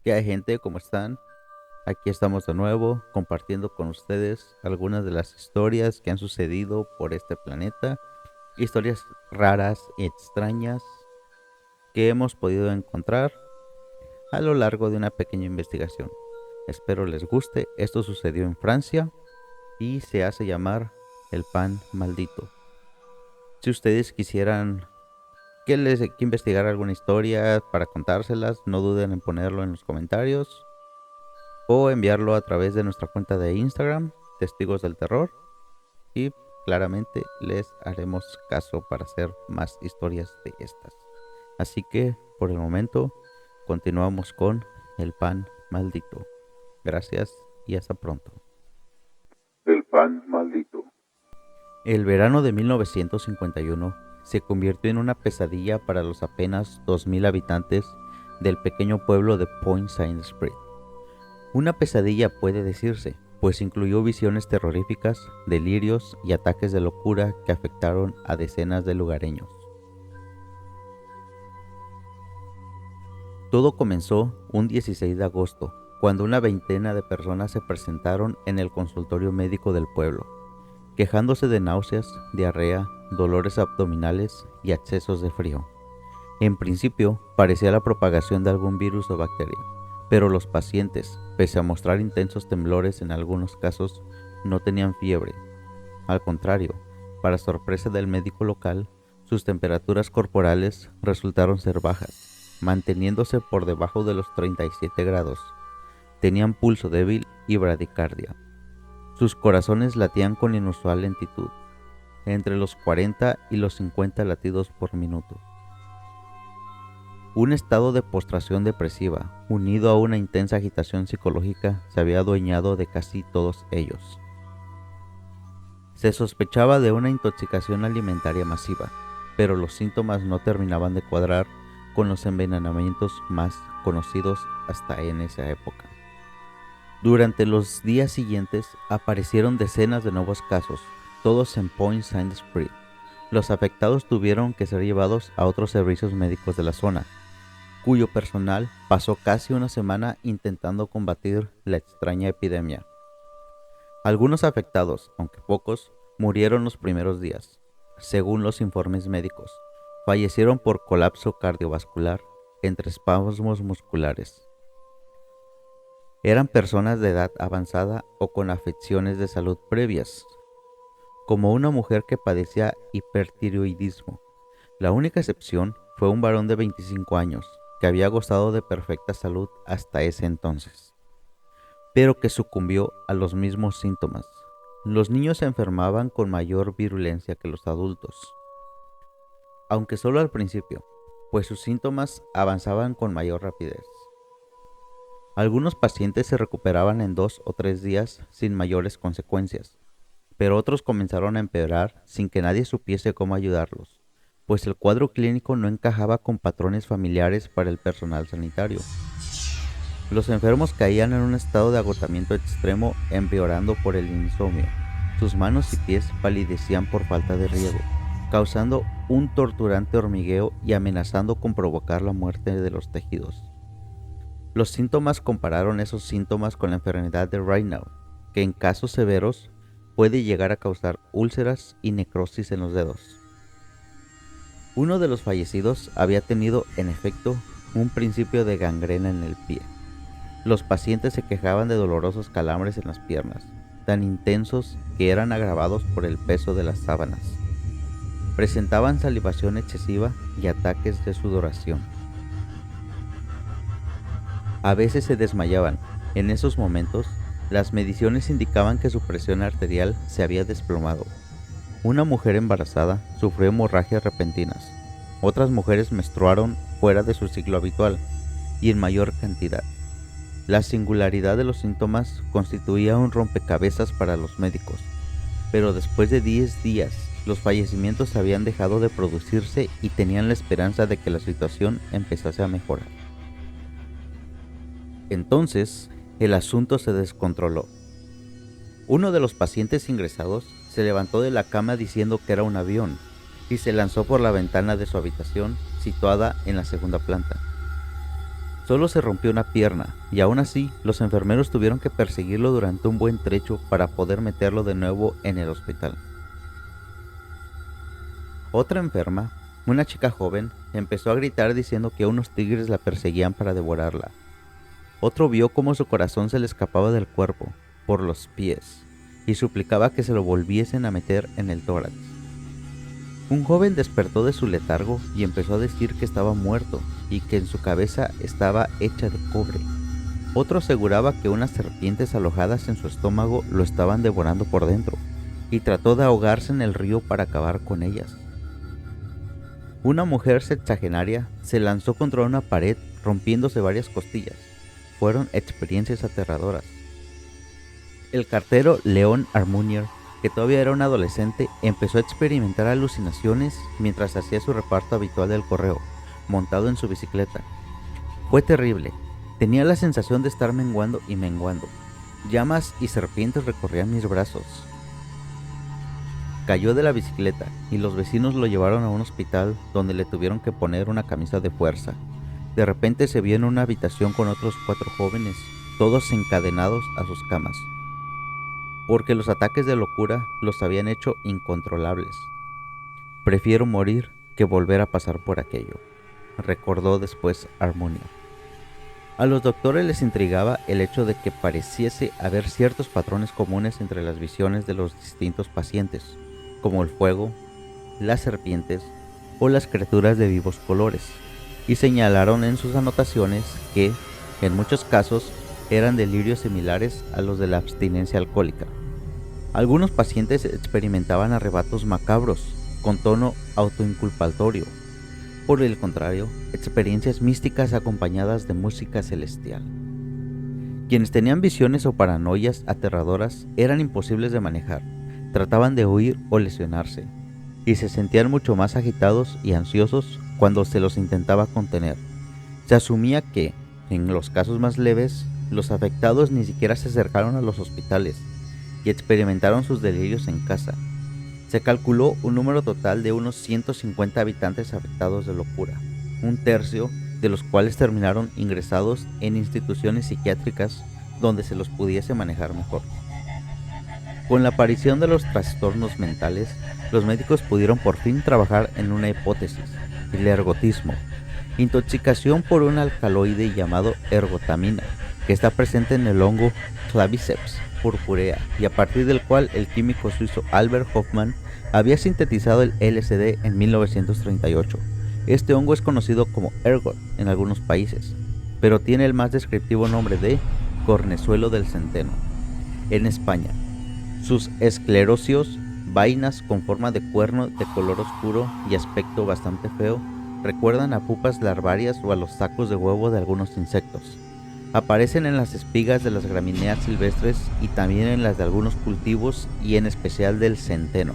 ¿Qué hay, gente? ¿Cómo están? Aquí estamos de nuevo compartiendo con ustedes algunas de las historias que han sucedido por este planeta, historias raras y extrañas que hemos podido encontrar a lo largo de una pequeña investigación. Espero les guste. Esto sucedió en Francia y se hace llamar el pan maldito. Si ustedes quisieran que investigara alguna historia para contárselas, no duden en ponerlo en los comentarios o enviarlo a través de nuestra cuenta de Instagram, Testigos del Terror, y claramente les haremos caso para hacer más historias de estas. Así que, por el momento, continuamos con el pan maldito. Gracias y hasta pronto. El pan maldito. El verano de 1951 se convirtió en una pesadilla para los apenas 2000 habitantes del pequeño pueblo de Point Saint-Esprit. Una pesadilla puede decirse, pues incluyó visiones terroríficas, delirios y ataques de locura que afectaron a decenas de lugareños. Todo comenzó un 16 de agosto, cuando una veintena de personas se presentaron en el consultorio médico del pueblo, quejándose de náuseas, diarrea, dolores abdominales y accesos de frío. En principio, parecía la propagación de algún virus o bacteria, pero los pacientes, pese a mostrar intensos temblores en algunos casos, no tenían fiebre. Al contrario, para sorpresa del médico local, sus temperaturas corporales resultaron ser bajas, manteniéndose por debajo de los 37 grados. Tenían pulso débil y bradicardia. Sus corazones latían con inusual lentitud, entre los 40 y los 50 latidos por minuto. Un estado de postración depresiva, unido a una intensa agitación psicológica, se había adueñado de casi todos ellos. Se sospechaba de una intoxicación alimentaria masiva, pero los síntomas no terminaban de cuadrar con los envenenamientos más conocidos hasta en esa época. Durante los días siguientes aparecieron decenas de nuevos casos, todos en Point Saint-Esprit. Los afectados tuvieron que ser llevados a otros servicios médicos de la zona, cuyo personal pasó casi una semana intentando combatir la extraña epidemia. Algunos afectados, aunque pocos, murieron los primeros días. Según los informes médicos, fallecieron por colapso cardiovascular entre espasmos musculares. Eran personas de edad avanzada o con afecciones de salud previas, como una mujer que padecía hipertiroidismo. La única excepción fue un varón de 25 años, que había gozado de perfecta salud hasta ese entonces, pero que sucumbió a los mismos síntomas. Los niños se enfermaban con mayor virulencia que los adultos, aunque solo al principio, pues sus síntomas avanzaban con mayor rapidez. Algunos pacientes se recuperaban en 2 o 3 días sin mayores consecuencias, pero otros comenzaron a empeorar sin que nadie supiese cómo ayudarlos, pues el cuadro clínico no encajaba con patrones familiares para el personal sanitario. Los enfermos caían en un estado de agotamiento extremo, empeorando por el insomnio. Sus manos y pies palidecían por falta de riego, causando un torturante hormigueo y amenazando con provocar la muerte de los tejidos. Los síntomas compararon esos síntomas con la enfermedad de Raynaud, que en casos severos puede llegar a causar úlceras y necrosis en los dedos. Uno de los fallecidos había tenido, en efecto, un principio de gangrena en el pie. Los pacientes se quejaban de dolorosos calambres en las piernas, tan intensos que eran agravados por el peso de las sábanas. Presentaban salivación excesiva y ataques de sudoración. A veces se desmayaban. En esos momentos, las mediciones indicaban que su presión arterial se había desplomado. Una mujer embarazada sufrió hemorragias repentinas. Otras mujeres menstruaron fuera de su ciclo habitual y en mayor cantidad. La singularidad de los síntomas constituía un rompecabezas para los médicos, pero después de 10 días, los fallecimientos habían dejado de producirse y tenían la esperanza de que la situación empezase a mejorar. Entonces, el asunto se descontroló. Uno de los pacientes ingresados se levantó de la cama diciendo que era un avión y se lanzó por la ventana de su habitación situada en la segunda planta. Solo se rompió una pierna, y aún así los enfermeros tuvieron que perseguirlo durante un buen trecho para poder meterlo de nuevo en el hospital. Otra enferma, una chica joven, empezó a gritar diciendo que unos tigres la perseguían para devorarla. Otro vio cómo su corazón se le escapaba del cuerpo, por los pies, y suplicaba que se lo volviesen a meter en el tórax. Un joven despertó de su letargo y empezó a decir que estaba muerto y que en su cabeza estaba hecha de cobre. Otro aseguraba que unas serpientes alojadas en su estómago lo estaban devorando por dentro, y trató de ahogarse en el río para acabar con ellas. Una mujer sexagenaria se lanzó contra una pared rompiéndose varias costillas. Fueron experiencias aterradoras. El cartero Leon Armunier, que todavía era un adolescente, empezó a experimentar alucinaciones mientras hacía su reparto habitual del correo, montado en su bicicleta. Fue terrible. Tenía la sensación de estar menguando y menguando. Llamas y serpientes recorrían mis brazos. Cayó de la bicicleta y los vecinos lo llevaron a un hospital donde le tuvieron que poner una camisa de fuerza. De repente se vio en una habitación con otros 4 jóvenes, todos encadenados a sus camas, porque los ataques de locura los habían hecho incontrolables. Prefiero morir que volver a pasar por aquello, recordó después Armonia. A los doctores les intrigaba el hecho de que pareciese haber ciertos patrones comunes entre las visiones de los distintos pacientes, como el fuego, las serpientes o las criaturas de vivos colores, y señalaron en sus anotaciones que, en muchos casos, eran delirios similares a los de la abstinencia alcohólica. Algunos pacientes experimentaban arrebatos macabros, con tono autoinculpatorio. Por el contrario, experiencias místicas acompañadas de música celestial. Quienes tenían visiones o paranoias aterradoras eran imposibles de manejar, trataban de huir o lesionarse, y se sentían mucho más agitados y ansiosos cuando se los intentaba contener. Se asumía que, en los casos más leves, los afectados ni siquiera se acercaron a los hospitales y experimentaron sus delirios en casa. Se calculó un número total de unos 150 habitantes afectados de locura, un tercio de los cuales terminaron ingresados en instituciones psiquiátricas donde se los pudiese manejar mejor. Con la aparición de los trastornos mentales, los médicos pudieron por fin trabajar en una hipótesis, el ergotismo, intoxicación por un alcaloide llamado ergotamina, que está presente en el hongo Claviceps purpurea, y a partir del cual el químico suizo Albert Hofmann había sintetizado el LSD en 1938. Este hongo es conocido como ergot en algunos países, pero tiene el más descriptivo nombre de cornezuelo del centeno. En España, sus esclerosios, vainas con forma de cuerno de color oscuro y aspecto bastante feo, recuerdan a pupas larvarias o a los sacos de huevo de algunos insectos. Aparecen en las espigas de las gramíneas silvestres y también en las de algunos cultivos y en especial del centeno.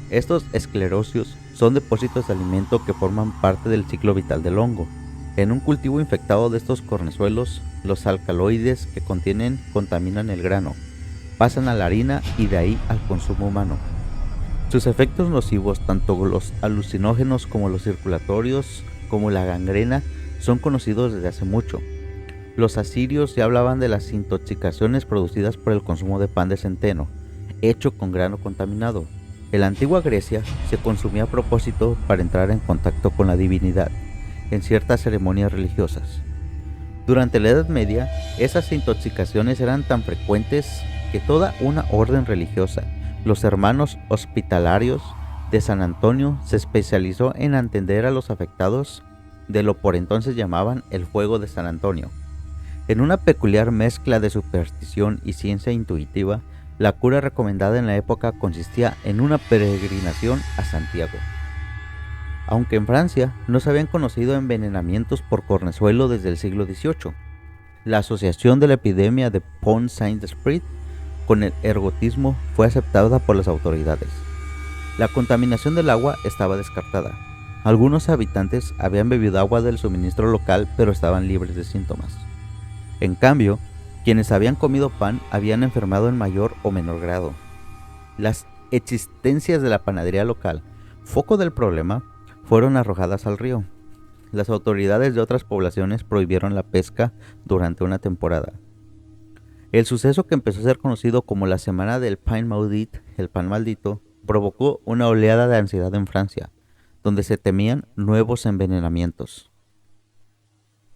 Estos esclerosios son depósitos de alimento que forman parte del ciclo vital del hongo. En un cultivo infectado de estos cornezuelos, los alcaloides que contienen contaminan el grano, pasan a la harina y de ahí al consumo humano. Sus efectos nocivos, tanto los alucinógenos como los circulatorios, como la gangrena, son conocidos desde hace mucho. Los asirios ya hablaban de las intoxicaciones producidas por el consumo de pan de centeno, hecho con grano contaminado. En la antigua Grecia se consumía a propósito para entrar en contacto con la divinidad, en ciertas ceremonias religiosas. Durante la Edad Media, esas intoxicaciones eran tan frecuentes que toda una orden religiosa, los Hermanos Hospitalarios de San Antonio, se especializó en atender a los afectados de lo por entonces llamaban el fuego de San Antonio. En una peculiar mezcla de superstición y ciencia intuitiva, la cura recomendada en la época consistía en una peregrinación a Santiago. Aunque en Francia no se habían conocido envenenamientos por cornezuelo desde el siglo XVIII, la asociación de la epidemia de Pont-Saint-Esprit con el ergotismo fue aceptada por las autoridades. La contaminación del agua estaba descartada. Algunos habitantes habían bebido agua del suministro local pero estaban libres de síntomas. En cambio, quienes habían comido pan habían enfermado en mayor o menor grado. Las existencias de la panadería local, foco del problema, fueron arrojadas al río. las autoridades de otras poblaciones prohibieron la pesca durante una temporada. El suceso, que empezó a ser conocido como la Semana del Pain Maudit, el pan maldito, provocó una oleada de ansiedad en Francia, donde se temían nuevos envenenamientos.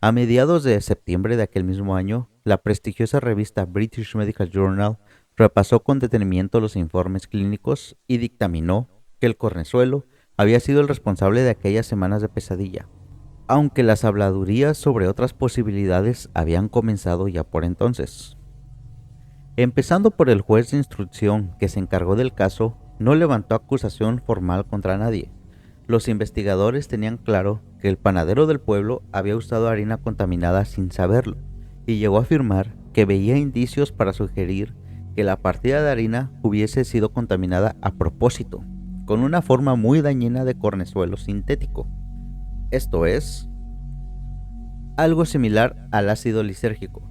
A mediados de septiembre de aquel mismo año, la prestigiosa revista British Medical Journal repasó con detenimiento los informes clínicos y dictaminó que el cornezuelo había sido el responsable de aquellas semanas de pesadilla, aunque las habladurías sobre otras posibilidades habían comenzado ya por entonces. Empezando por el juez de instrucción que se encargó del caso, no levantó acusación formal contra nadie. Los investigadores tenían claro que el panadero del pueblo había usado harina contaminada sin saberlo, y llegó a afirmar que veía indicios para sugerir que la partida de harina hubiese sido contaminada a propósito, con una forma muy dañina de cornezuelo sintético. Esto es, algo similar al ácido lisérgico.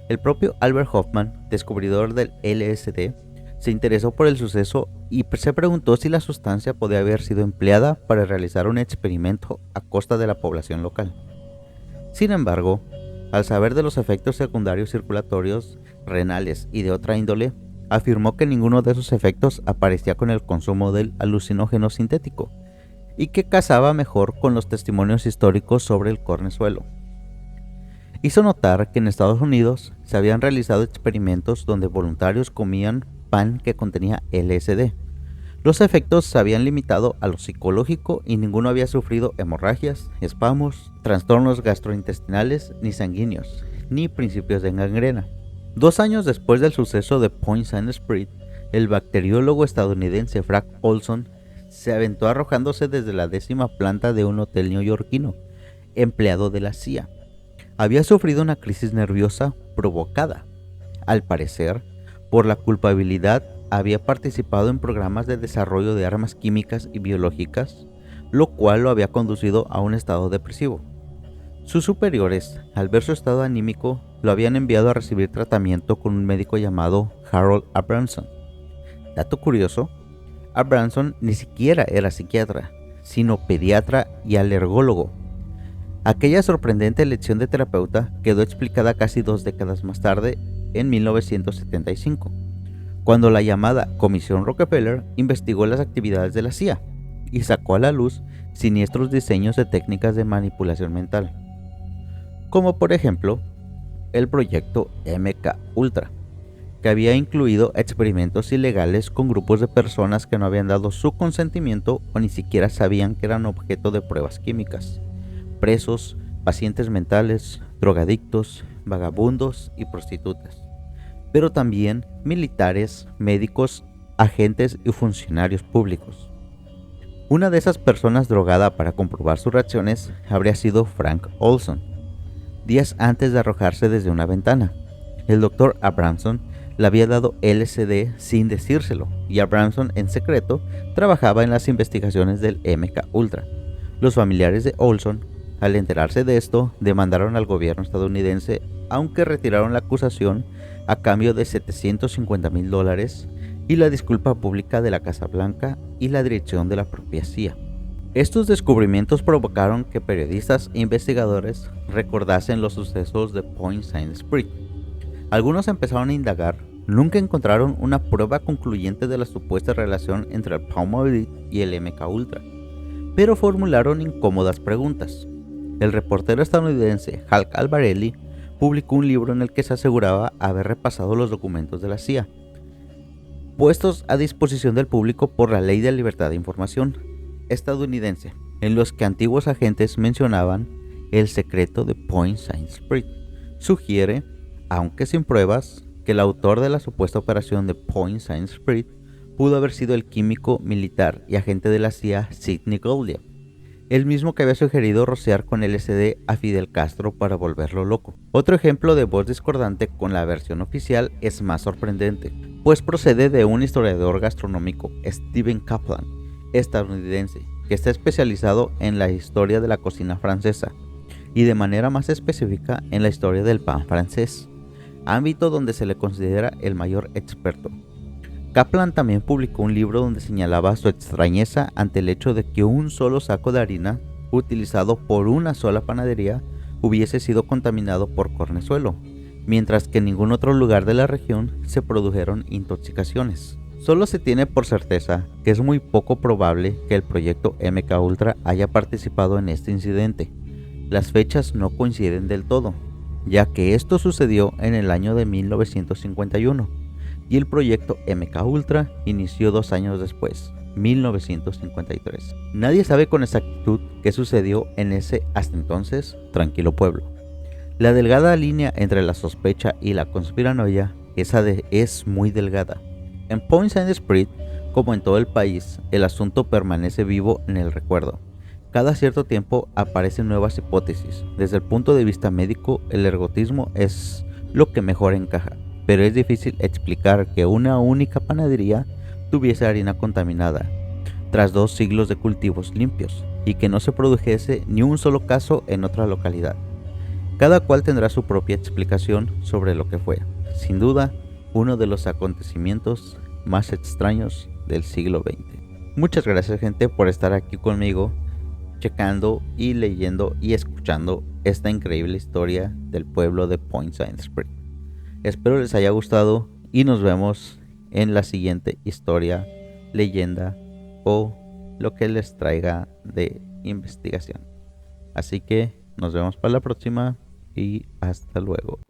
El propio Albert Hofmann, descubridor del LSD, se interesó por el suceso y se preguntó si la sustancia podía haber sido empleada para realizar un experimento a costa de la población local. Sin embargo, al saber de los efectos secundarios circulatorios, renales y de otra índole, afirmó que ninguno de esos efectos aparecía con el consumo del alucinógeno sintético y que casaba mejor con los testimonios históricos sobre el cornezuelo. Hizo notar que en Estados Unidos se habían realizado experimentos donde voluntarios comían pan que contenía LSD. Los efectos se habían limitado a lo psicológico y ninguno había sufrido hemorragias, espasmos, trastornos gastrointestinales ni sanguíneos, ni principios de gangrena. 2 años después del suceso de Point Saint Esprit, el bacteriólogo estadounidense Frank Olson se aventó arrojándose desde la 10ª planta de un hotel neoyorquino, empleado de la CIA. Había sufrido una crisis nerviosa provocada, al parecer, por la culpabilidad. Había participado en programas de desarrollo de armas químicas y biológicas, lo cual lo había conducido a un estado depresivo. Sus superiores, al ver su estado anímico, lo habían enviado a recibir tratamiento con un médico llamado Harold Abramson. Dato curioso, Abramson ni siquiera era psiquiatra, sino pediatra y alergólogo. Aquella sorprendente elección de terapeuta quedó explicada casi 2 décadas más tarde, en 1975. Cuando la llamada Comisión Rockefeller investigó las actividades de la CIA y sacó a la luz siniestros diseños de técnicas de manipulación mental, como por ejemplo el proyecto MK Ultra, que había incluido experimentos ilegales con grupos de personas que no habían dado su consentimiento o ni siquiera sabían que eran objeto de pruebas químicas: presos, pacientes mentales, drogadictos, vagabundos y prostitutas, pero también militares, médicos, agentes y funcionarios públicos. Una de esas personas drogada para comprobar sus reacciones habría sido Frank Olson. Días antes de arrojarse desde una ventana, el Dr. Abramson le había dado LSD sin decírselo, y Abramson en secreto trabajaba en las investigaciones del MK Ultra. Los familiares de Olson, al enterarse de esto, demandaron al gobierno estadounidense, aunque retiraron la acusación a cambio de $750,000 y la disculpa pública de la Casa Blanca y la dirección de la propia CIA. Estos descubrimientos provocaron que periodistas e investigadores recordasen los sucesos de Point Saint Esprit. Algunos empezaron a indagar, nunca encontraron una prueba concluyente de la supuesta relación entre el Pain Maudit y el MK Ultra, pero formularon incómodas preguntas. El reportero estadounidense Hal Albarelli publicó un libro en el que se aseguraba haber repasado los documentos de la CIA, puestos a disposición del público por la Ley de Libertad de Información estadounidense, en los que antiguos agentes mencionaban el secreto de Point Saint Esprit. Sugiere, aunque sin pruebas, que el autor de la supuesta operación de Point Saint Esprit pudo haber sido el químico, militar y agente de la CIA Sidney Goldie, el mismo que había sugerido rociar con LSD a Fidel Castro para volverlo loco. Otro ejemplo de voz discordante con la versión oficial es más sorprendente, pues procede de un historiador gastronómico, Stephen Kaplan, estadounidense, que está especializado en la historia de la cocina francesa y de manera más específica en la historia del pan francés, ámbito donde se le considera el mayor experto. Kaplan también publicó un libro donde señalaba su extrañeza ante el hecho de que un solo saco de harina utilizado por una sola panadería hubiese sido contaminado por cornezuelo, mientras que en ningún otro lugar de la región se produjeron intoxicaciones. Solo se tiene por certeza que es muy poco probable que el proyecto MK Ultra haya participado en este incidente. Las fechas no coinciden del todo, ya que esto sucedió en el año de 1951 y el proyecto MK Ultra inició 2 años después, 1953. Nadie sabe con exactitud qué sucedió en ese hasta entonces tranquilo pueblo. La delgada línea entre la sospecha y la conspiranoia es muy delgada. En Point Saint Esprit, como en todo el país, el asunto permanece vivo en el recuerdo. Cada cierto tiempo aparecen nuevas hipótesis. Desde el punto de vista médico, el ergotismo es lo que mejor encaja, pero es difícil explicar que una única panadería tuviese harina contaminada tras 2 siglos de cultivos limpios y que no se produjese ni un solo caso en otra localidad. Cada cual tendrá su propia explicación sobre lo que fue, sin duda, uno de los acontecimientos más extraños del siglo XX. Muchas gracias, gente, por estar aquí conmigo, checando y leyendo y escuchando esta increíble historia del pueblo de Point Saint Esprit. Espero les haya gustado y nos vemos en la siguiente historia, leyenda o lo que les traiga de investigación. Así que nos vemos para la próxima y hasta luego.